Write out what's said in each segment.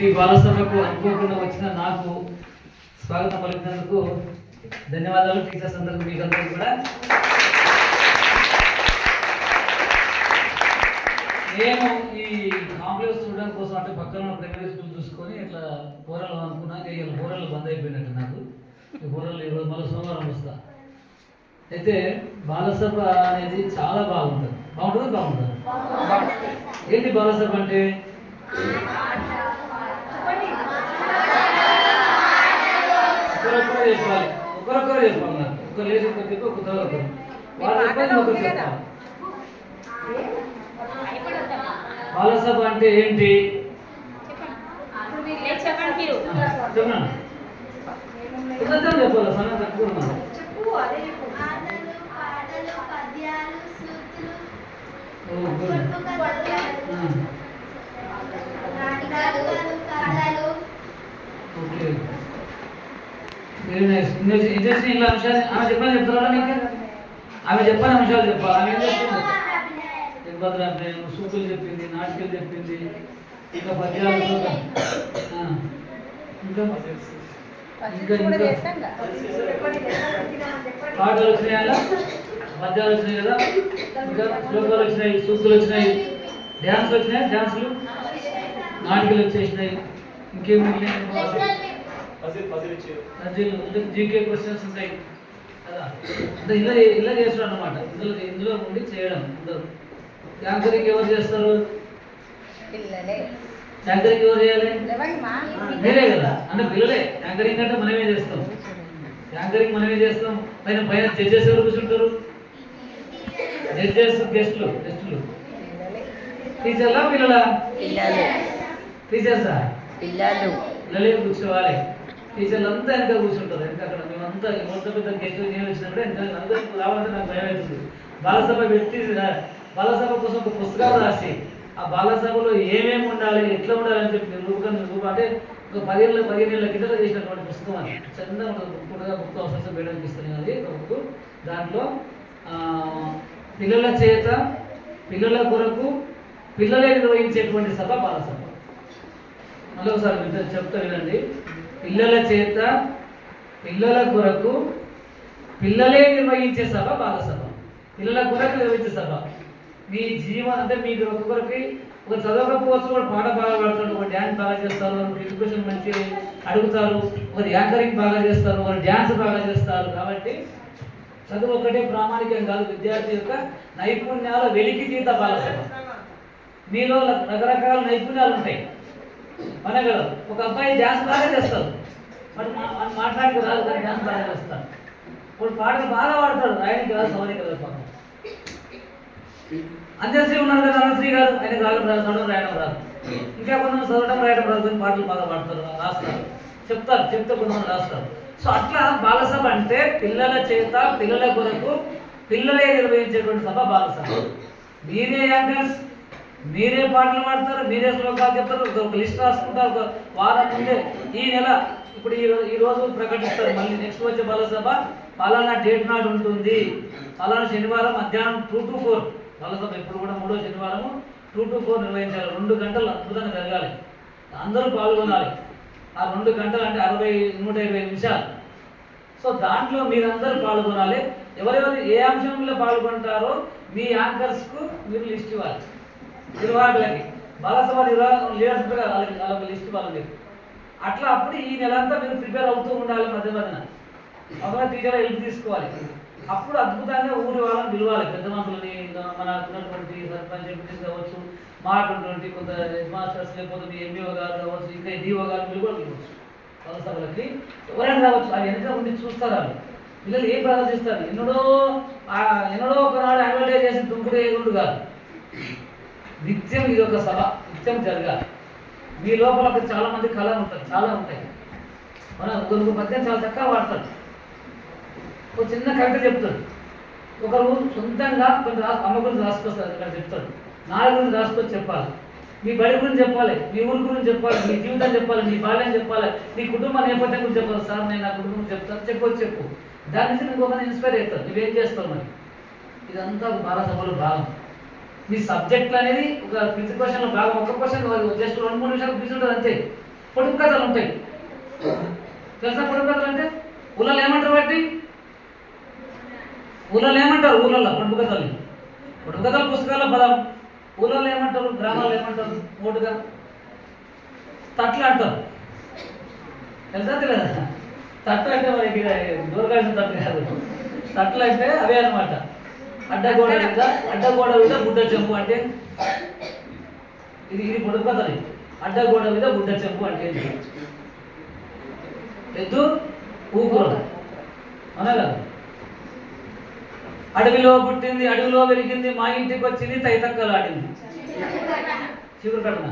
ఈ బాలసభకు అనుకోకుండా వచ్చిన నాకు స్వాగతం పలికినందుకు ధన్యవాదాలు. టీచర్స్ అందరికీ మీకు అందరికీ కూడా నేను ఈ కాంప్లెక్స్ చూడడం కోసం అంటే పక్కన ప్రైమరీ స్కూల్ చూసుకొని ఇట్లా కూరలు అనుకున్నా. ఇలా కూరలు బంద్ అయిపోయినట్టు నాకు ఈ కూరలు ఈరోజు మళ్ళీ సోమవారం వస్తా. అయితే బాలసభ అనేది చాలా బాగుంటుంది. బాగుంటుంది. ఏంటి బాలసభ అంటే? ఒకరొకరు చెప్పాలి నాకు. ఒకరు లేచి ఒకరు చెప్పి ఒక ఒకరు వాళ్ళు చెప్పాలి, ఒకరు చెప్పాలి. బాలసభ అంటే ఏంటి చెప్పండి. చెప్పాలి సమయం తక్కువ ఉన్నాను. Okay, very nice. ఇంట్రెస్టింగ్ ఇలా అంశాలు ఆమె చెప్పని చెప్తారా మీకు? ఆమె చెప్పని అంశాలు చెప్పాలి. ఆమె ఏం చెప్తుంది? సూకులు చెప్పింది, నాటికలు చెప్పింది, ఇంకా పద్యాలు, ఇంకా పాటలు వచ్చినాయి, పద్యాలు వచ్చినాయి కదా, ఇంకా శ్లోకాలు వచ్చినాయి, సూకులు వచ్చినాయి, డ్యాన్స్లు వచ్చినాయి, డ్యాన్సులు, నాటికలు వచ్చేసినాయి. ఇంకేమి జీకే క్వశ్చన్స్ ఉంటాయి కదా. అంటే ఇలా చేస్తారు అన్నమాట. ఇందులో ఉండి చేయడం. యాంకరింగ్ ఎవరు చేస్తారు? యాంకరింగ్ ఎవరు చేయాలి? మీరే కదా. అంటే పిల్లలే. యాంకరింగ్ అంటే మనమే చేస్తాం. పైన జడ్జెస్ ఎవరు కూర్చుంటారు? జడ్జెస్ గెస్టులు. టీచర్లా పిల్లలా? టీచర్సా? పిల్లలే కూర్చోవాలి. టీచర్లు అంతా వెనక కూర్చుంటారు. వెనక అక్కడ మేమంతా మొత్తం పెద్ద గెస్ట్ నేను వచ్చినప్పుడు అందరూ రావాలంటే నాకు భయం అవుతుంది. బాలసభ పెట్టి బాలసభ కోసం ఒక పుస్తకాలు రాసి ఆ బాలసభలో ఏమేమి ఉండాలి, ఎట్లా ఉండాలని చెప్పి రూపం అంటే ఒక 15 ఏళ్ళ కింద చేసినటువంటి పుస్తకం అని చందంగా ఉంటుంది. బుక్ అవసరం వేయడానికి ఇస్తున్నాయి. అది ఒక బుక్. దాంట్లో పిల్లల చేత పిల్లల కొరకు పిల్లలే నిర్వహించేటువంటి సభ బాలసభ. మళ్ళీ ఒకసారి చెప్తా వినండి. పిల్లల చేత పిల్లల కొరకు పిల్లలే నిర్వహించే సభ బాలసభ. పిల్లల కొరకు నిర్వహించే సభ. మీ జీవనం అంటే మీకు ఒక్కొక్కరికి ఒక చదవకపోవచ్చు, ఒక పాట బాగా పాడతారు, ఒక డ్యాన్స్ బాగా చేస్తారు, ఒక ఎడ్యుకేషన్ మంచి అడుగుతారు, ఒక యాంకరింగ్ బాగా చేస్తారు, ఒక డ్యాన్స్ బాగా చేస్తారు. కాబట్టి చదువు ఒక్కటే ప్రామాణికం కాదు. విద్యార్థి యొక్క నైపుణ్యాల వెలికితీత బాలసభ. మీలో రకరకాల నైపుణ్యాలు ఉంటాయి. మనగలరు. ఒక అబ్బాయి డ్యాన్స్ బాగా చేస్తారు, మరి మాట్లాడికి రాదు కానీ డ్యాన్స్ బాగా చేస్తారు. ఇప్పుడు పాటలు బాగా పాడతాడు, రాయడానికి రాదు, సవరికి రాదు. పాపం అంజశ్రీ ఉన్నారు కదా, అనంతశ్రీ గారు, ఆయన చదవడం రాయడం రాదు. ఇంకా కొంతమంది చదవడం రాయడం రాదు కానీ పాటలు బాగా పాడతారు, రాస్తారు, చెప్తే కొంతమంది రాస్తారు. సో అట్లా బాలసభ అంటే పిల్లల చేత పిల్లల కొరకు పిల్లలే నిర్వహించేటువంటి సభ బాలసభ. మీరే యాంకర్స్, మీరే పాటలు పాడతారు, మీరే శ్లోకాలు చెప్తారు, ఒక లిస్ట్ రాసుకుంటారు. ఒక వారం ముందే ఈ నెల ఇప్పుడు ఈ రోజు ప్రకటిస్తారు. మళ్ళీ నెక్స్ట్ వచ్చే బాలసభ పలానా డేట్ నాడు ఉంటుంది, పలానా శనివారం మధ్యాహ్నం 2 to 4 బాలసభ. ఇప్పుడు కూడా 3వ శనివారం 2 to 4 నిర్వహించాలి. 2 గంటలు అద్భుతంగా జరగాలి. అందరూ పాల్గొనాలి. ఆ 2 గంటలు అంటే 120 నిమిషాలు. సో దాంట్లో మీరందరూ పాల్గొనాలి. ఎవరెవరు ఏ అంశంలో పాల్గొంటారో మీ యాంకర్స్కు మీరు లిస్ట్ ఇవ్వాలి. నిర్వాహకులకి బాలసభ లీడర్స్ ఉంటారు, వాళ్ళకి లిస్ట్ ఇవ్వాలి మీరు. అట్లా అప్పుడు ఈ నెలంతా మీరు ప్రిపేర్ అవుతూ ఉండాలి. మధ్య ఒకవేళ టీచర్ హెల్ప్ తీసుకోవాలి. అప్పుడు అద్భుతంగా ఊరి వాళ్ళని పిలవాలి. పెద్ద మనుషులని, మన ఉన్నటువంటి సర్పంచ్ ఎంపీటీస్ కావచ్చు, మాట్లాడినటువంటి కొంత హెడ్ మాస్టర్స్, లేకపోతే మీ ఎంబీఓ గారు కావచ్చు, ఇంకా డిఓ గారు పిలవచ్చు. బాలసభలకి ఎవరైనా రావచ్చు. అది వెనక ఉండి చూస్తారు. వాళ్ళు పిల్లలు ఏం ప్రదర్శిస్తారు. ఎన్నడో ఒకనాడు అడ్వర్టైజ్ చేసి దుంకుడు ఏగుండు కాదు. నిత్యం ఇది ఒక సభ, నిత్యం జరగాలి. మీ లోపల చాలా మంది కళ ఉంటుంది, చాలా ఉంటాయి. మన ఒక పద్యం చాలా చక్కగా వాడతాడు. ఒక చిన్న కవిత చెప్తాడు. ఒకరు సొంతంగా కొన్ని అమ్మ గురించి రాసుకొస్తారు, ఇక్కడ చెప్తాడు. నాన్న గురించి రాసుకొచ్చి చెప్పాలి, మీ బడి గురించి చెప్పాలి, మీ ఊరి గురించి చెప్పాలి, మీ జీవితం చెప్పాలి, మీ బాల్యం చెప్పాలి, మీ కుటుంబ నేపథ్యం గురించి చెప్పాలి. సార్ నేను నా కుటుంబం చెప్తాను, చెప్పు. దాని నుంచి ఇంకొకరిని ఇన్స్పైర్ అవుతారు. నువ్వేం చేస్తావు మరి. ఇదంతా బాలసభలో భాగం. మీ సబ్జెక్టులు అనేది ఒక క్విజ్ క్వశ్చన్లో బాగా ఒక్క క్వశ్చన్ జస్ట్ 2-3 నిమిషాలు క్విజ్ ఉంటుంది అంతే. పొడుపు కథలు ఉంటాయి. తెలుసా పొడుపు కథలు అంటే? ఊళ్ళో ఏమంటారు వాటిని? ఊళ్ళో ఏమంటారు? ఊళ్ళో పొడుపు కథలు. పొడుపు కథలు పుస్తకాల్లో పదం. ఊళ్ళో ఏమంటారు? గ్రామాల్లో ఏమంటారు? మోటుగా తట్లు అంటారు. తెలుసా తెలియదా? తట్లు అంటే మనకి దూరకాల్సిన తట్లు కాదు. తట్లు అంటే అవే అనమాట. అడ్డగోడ మీద గుడ్డ చెంపు అంటే ఇది పొడుపు కథని. అడ్డగోడ మీద గుడ్డ చెంపు అంటే ఎద్దు ఊపురం అనా కదా. అడవిలో పుట్టింది, అడవిలో పెరిగింది, మా ఇంటికి వచ్చింది, తైతక్కలు ఆడింది. చిగురు కట్టిన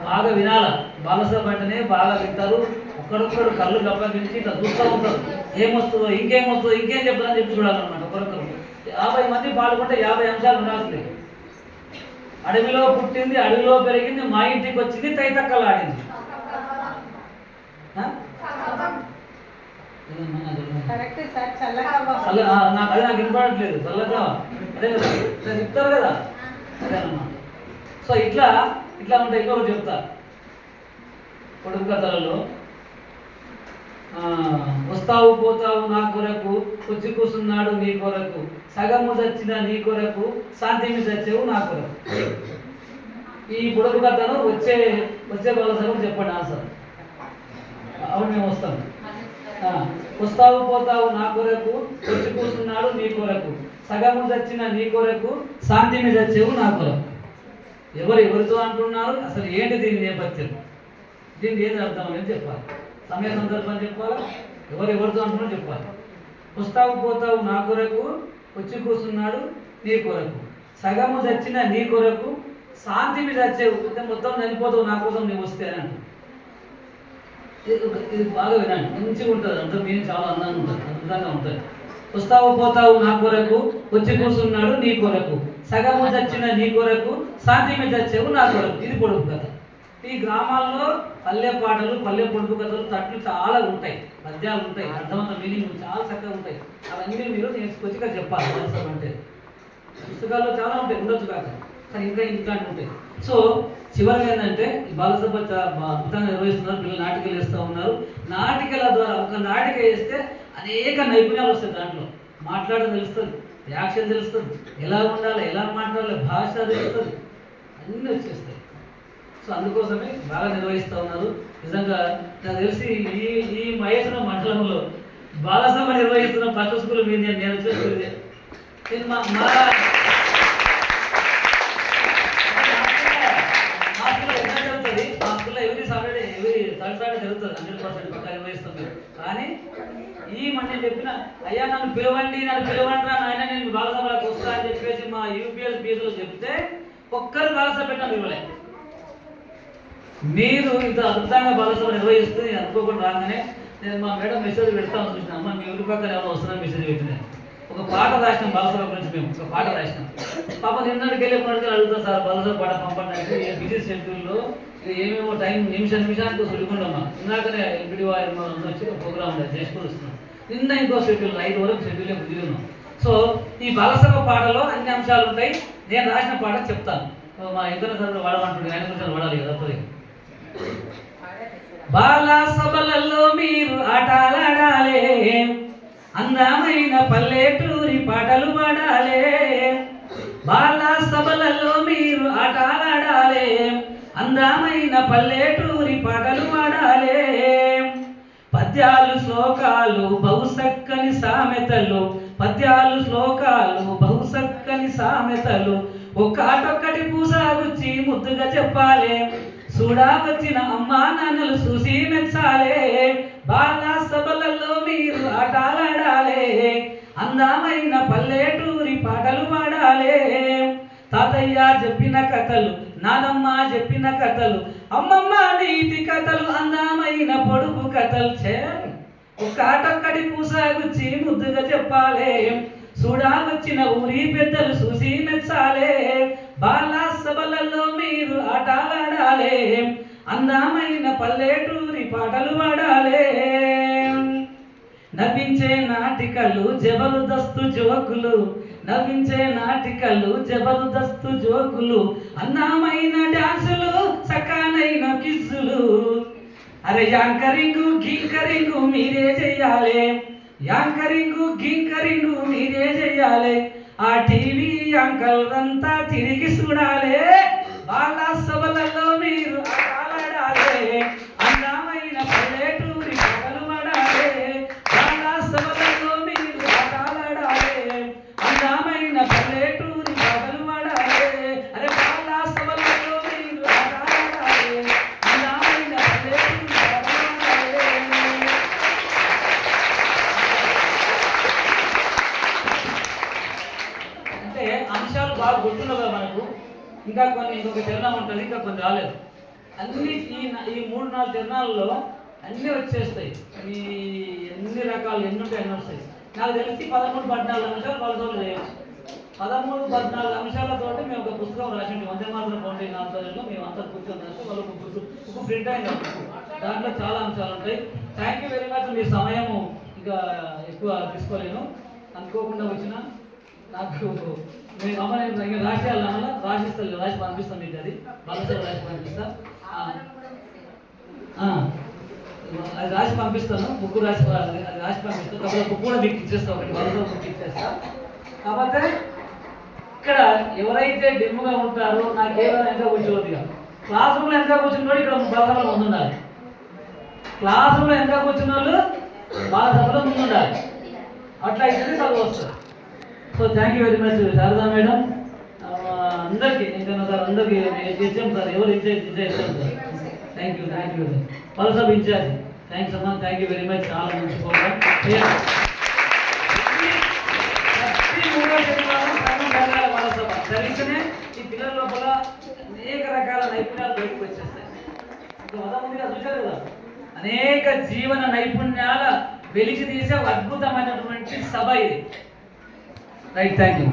బాగా వినాల. బాలసభ అంటేనే బాగా వింటారు. ఒక్కడొక్కడు కళ్ళు గప్పగించి ఇట్లా చూస్తూ ఉంటారు. ఏమొస్తుందో ఇంకేమొస్తుందో ఇంకేం చెప్తారని చెప్పి చూడాలన్నమాట. ఒకరొకరు 50 మంది పాల్గొంటే 50 అంశాలు ఉండాల్సింది. అడవిలో పుట్టింది, అడవిలో పెరిగింది, మా ఇంటికి వచ్చింది, తైతక్కలు ఆడింది. నాకు వినపడట్లేదు. చల్లగా అదే కదా చెప్తారు కదా, అదే అన్నమాట. సో ఇట్లా ఉంటాయి. ఇంకొకటి చెప్తా. పొడుపు కథలలో వస్తావు పోతావు నా కొరకు, వచ్చి కూసున్నాడు నీ కొరకు, సగము చచ్చిన నీ కొరకు, శాంతిని చచ్చేవు నా కొరకు. ఈ పొడుపు కథను వచ్చే బాలసభకు చెప్పండి ఆన్సర్. అవును మేము వస్తాం. వస్తావు పోతావు నా కొరకు, వచ్చి కూసున్నాడు నీ కొరకు, సగము చచ్చిన నీ కొరకు, శాంతిని చచ్చేవు నా కొరకు. ఎవరితో అంటున్నారు? అసలు ఏంటి దీని నేపథ్యం? దీనికి ఏది అర్థం అనేది చెప్పాలి. సమయ సందర్భం చెప్పాలా? ఎవరితో అంటున్నారో చెప్పాలి. వస్తావు పోతావు నా కొరకు, వచ్చి కూర్చున్నాడు నీ కొరకు, సగము చచ్చిన నీ కొరకు, శాంతిని చచ్చేవు అంటే మొత్తం చనిపోతావు నా కోసం నీవు వస్తే అని అంటారు. ఇది బాగా వినండి, మంచిగా ఉంటుంది. అంటే మీరు చాలా అందంగా ఉంటుంది, అద్భుతంగా ఉంటుంది. వస్తావు పోతావు నా కొరకు, వచ్చి కూర్చున్నాడు నీ కొరకు, సగము చచ్చిన నీ కొరకు, శాంతిని చచ్చేవు నా కొరకు. ఇది పొడుపు కథ. ఈ గ్రామాల్లో పల్లె పాటలు, పల్లె పొడుపు కథలు, తట్లు చాలా ఉంటాయి, పద్యాలు ఉంటాయి, అర్థవంత మీనింగ్ చాలా చక్కగా ఉంటాయి. అవన్నీ మీరు నేర్చుకొచ్చి ఇక్కడ చెప్పాలి. అవసరం అంటే పుస్తకాల్లో చాలా ఉంటాయి, ఉండొచ్చు కాక, కానీ ఇంకా ఇట్లాంటి ఉంటాయి. సో చివరిగా ఏంటంటే ఈ బాలసభ అద్భుతంగా నిర్వహిస్తున్నారు. పిల్లలు నాటికలు వేస్తూ ఉన్నారు. నాటికల ద్వారా ఒక నాటిక వేస్తే అనేక నైపుణ్యాలు వస్తాయి. దాంట్లో మాట్లాడడం తెలుస్తుంది, యాక్షన్ తెలుస్తుంది, ఎలా ఉండాలి, ఎలా మాట్లాడాలి, భాష తెలుస్తుంది, అన్నీ వచ్చేస్తాయి. సో అందుకోసమే బాగా నిర్వహిస్తూ ఉన్నారు. నిజంగా నాకు తెలిసి ఈ మహేశ్వర మండలంలో బాలసభ నిర్వహిస్తున్న ఫస్ట్ స్కూల్ మీద నేను వచ్చేది. మా స్కూల్లో ఎవరీ సాటర్డే థర్డ్ సాటర్డే జరుగుతుంది. 100% పక్కా నిర్వహిస్తుంది. కానీ ఈ మన చెప్పిన అయ్యా నన్ను పిలవండి రా నాయన, నేను బాలసభలకు వస్తా అని చెప్పేసి మా యూపీఎస్ బీఎస్లో చెప్తే ఒక్కరు బాలసభ పెట్టాను ఇవ్వలేదు. మీరు ఇంత అద్భుతంగా బాలసభ నిర్వహిస్తూ నేను అనుకోకుండా రాగానే నేను మా మేడం మెసేజ్ పెడతాను చూసిన, అమ్మ మీ ఊరి పక్కన ఏమైనా వస్తుందని మెసేజ్ పెట్టినా. ఒక పాట రాసినాం బాలసభ గురించి, మేము ఒక పాట రాసినాం. పాప నిన్నటికి వెళ్ళి అడుగుతాం, సార్ బాలసభ పాట పంపండి అంటే బిజీ షెడ్యూల్లో ఏమేమో టైం నిమిషానికి సులుకుంటామా. ఇందాకనే ఎంపీడీ వచ్చి ఒక ప్రోగ్రామ్ చేసుకుని వస్తున్నాం. నిన్న ఇంకో షెడ్యూల్ 5 వరకు షెడ్యూల్ బుద్ధి ఉన్నాం. సో ఈ బాలసభ పాటలో అన్ని అంశాలు ఉంటాయి. నేను రాసిన పాట చెప్తాను. మా ఇతర సార్లు వాడమంటుండే, ఆయన గురించి వాడాలి కదా తప్పది. బాలసభలలో మీరు ఆటలాడాలే, అందమైన పల్లెటూరి పాటలు పాడాలే. బాలసభలలో మీరు ఆటలాడాలే, అందమైన పల్లెటూరి పాటలు పాడాలే. పద్యాలు శ్లోకాలు బహుసక్కని సామెతలు, పద్యాలు శ్లోకాలు బహుసక్కని సామెతలు, ఒక్కటొక్కటి పూసాగుచ్చి ముద్దుగా చెప్పాలే. చూడా వచ్చిన అమ్మా నాన్నలు చూసి మెచ్చాలే. బాలసభలలో మీరు ఆటలాడాలే, అందమైన పల్లెటూరి పాటలు పాడాలే. తాతయ్య చెప్పిన కథలు, నానమ్మ చెప్పిన కథలు, అమ్మమ్మ నీతి కథలు, అందమైన పొడుపు కథలు ఒక్కటొక్కటి పూసాగుచ్చి ముద్దుగా చెప్పాలే. చూడా వచ్చిన ఊరి పెద్దలు చూసి మెచ్చాలే. బాలసభలలో మీరు ఆటలాడాలే, అందమైన పల్లెటూరి పాటలు పాడాలే. నవ్వించే నాటికలు జబర్దస్తు జోకులు, నవ్వించే నాటికలు జబర్దస్తు జోకులు, అన్నమైన డాన్సులు సకానైన కిస్సులు. అరే యాంకరింగు గింకరింగు మీరే చెయ్యాలి, యాంకరింగు గింకరింగు మీరే చెయ్యాలి. ఆ టీవీ యాంకల్ అంతా తిరిగి చూడాలి, వాళ్ళ సభలలో మీరు ఆడాలి. అందమైన పల్లెటూరి పగలు పడాలి, వాళ్ళ సభలలో మీరు ఆడాలి. అందమైన పల్లెటూరి పగలు పడాలి. అరే వాళ్ళ సభలలో మీరు ఆడాలి, అందమైన పల్లెటూరి పగలు పడాలి. అంటే అంశాలు బాగా గుర్తున్నదా మనకు? ఇంకా కొన్ని ఇంకొక తిరణం ఉంటుంది, ఇంకా కొన్ని రాలేదు. అన్ని ఈ 3-4 తిరణాలలో అన్నీ వచ్చేస్తాయి. మీ ఎన్ని రకాలు ఎన్ని ఉంటాయి అన్నీ వస్తాయి. నాకు తెలిసి 13-14 అంశాలు వాళ్ళతో చేయొచ్చు. 13-14 అంశాలతోటి మేము ఒక పుస్తకం రాసింది. వందే మాత్రం ఫౌండేషన్ ఆధ్వర్యంలో మేము అంతా కూర్చొని రాస్తే వాళ్ళకు ఒక ప్రింట్ అయిన దాంట్లో చాలా అంశాలు ఉంటాయి. Thank you very much. మీ సమయము ఇక ఎక్కువ తీసుకోలేను. అనుకోకుండా వచ్చిన నాకు నేను అమ్మ రాసేయాలన్నా రాసిస్తాను, రాసి పంపిస్తాను. మీకు అది బలసరి రాసి పంపిస్తా, అది రాసి పంపిస్తాను. బుక్ రాసి అది రాసి పంపిస్తాను. కాబట్టి బుక్ కూడా మీకు ఇచ్చేస్తాను, ఒకటి బలసరి బుక్ ఇచ్చేస్తా. కాకపోతే ఇక్కడ ఎవరైతే డిమ్గా ఉంటారో నాకేమైనా ఎంత కూర్చోవద్దుగా. క్లాస్ రూమ్లో ఎంత కూర్చున్నాడు ఇక్కడ బలసభలో ముందుండాలి. క్లాస్ రూమ్లో ఎంత కూర్చున్న వాళ్ళు బలసభలో ముందుండాలి. అట్లా అయితేనే చదువు వస్తుంది. So thank you very much Sharada madam. అందరికీ ఇంకా సార్ అందరికీ ఇచ్చాం సార్. ఎవరు ఇచ్చాం సార్. థ్యాంక్ యూ పల్సబ్ ఇన్ఛార్జ్. థ్యాంక్స్ అమ్మా, థ్యాంక్ యూ వెరీ మచ్. చాలా మంచి ప్రోగ్రామ్. జరిగితేనే ఈ పిల్లల లోపల అనేక రకాల నైపుణ్యాలు బయటకు వచ్చేస్తాయి. ఇంకా చూశారు కదా, అనేక జీవన నైపుణ్యాల వెలికి తీసే అద్భుతమైనటువంటి సభ ఇది. Right, thank you.